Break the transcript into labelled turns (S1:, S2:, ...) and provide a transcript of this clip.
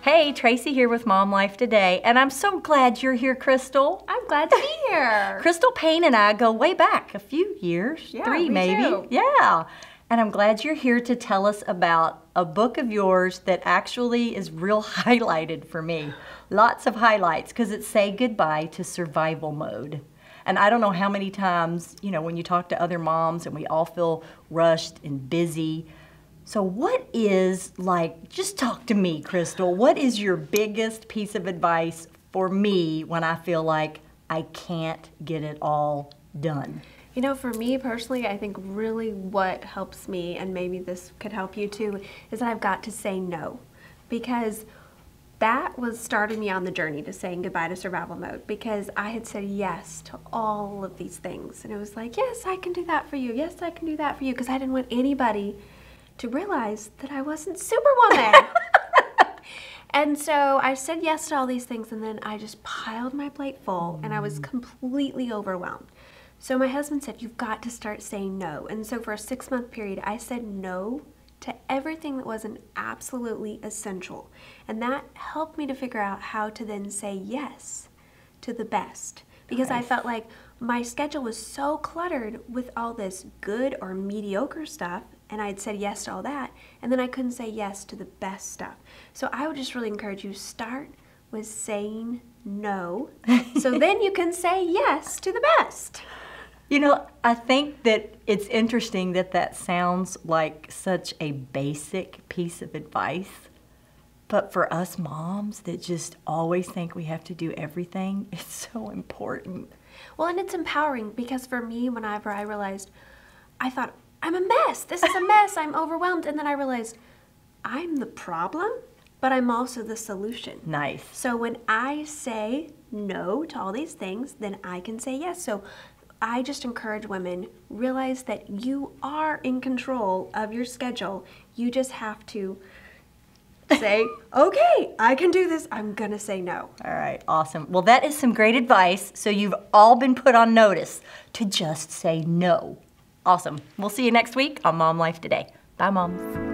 S1: Hey, Tracy here with Mom Life Today, and I'm so glad you're here, Crystal.
S2: I'm glad to be here.
S1: Crystal, Paine, and I go way back a few years,
S2: Yeah,
S1: 3
S2: we
S1: maybe.
S2: do.
S1: Yeah, and I'm glad you're here to tell us about a book of yours that actually is real highlighted for me. Lots of highlights, because it's Say Goodbye to Survival Mode. And I don't know how many times, when you talk to other moms and we all feel rushed and busy. So what is, just talk to me, Crystal, what is your biggest piece of advice for me when I feel like I can't get it all done?
S2: For me personally, I think really what helps me, and maybe this could help you too, is that I've got to say no. Because that was starting me on the journey to saying goodbye to survival mode, because I had said yes to all of these things. And it was like, yes, I can do that for you. Yes, I can do that for you. Because I didn't want anybody to realize that I wasn't Superwoman. And so I said yes to all these things, and then I just piled my plate full, and I was completely overwhelmed. So my husband said, you've got to start saying no. And so for a 6-month period, I said no to everything that wasn't absolutely essential. And that helped me to figure out how to then say yes to the best. Because I felt like my schedule was so cluttered with all this good or mediocre stuff, and I'd said yes to all that, and then I couldn't say yes to the best stuff. So I would just really encourage you, start with saying no, so then you can say yes to the best.
S1: I think that it's interesting that that sounds like such a basic piece of advice, but for us moms that just always think we have to do everything, it's so important.
S2: Well, and it's empowering, because for me, whenever I realized, I thought, I'm a mess. This is a mess. I'm overwhelmed. And then I realized I'm the problem, but I'm also the solution.
S1: Nice.
S2: So when I say no to all these things, then I can say yes. So I just encourage women, realize that you are in control of your schedule. You just have to say, okay, I can do this. I'm going to say no.
S1: All right, awesome. Well, that is some great advice. So you've all been put on notice to just say no. Awesome. We'll see you next week on Mom Life Today. Bye, moms.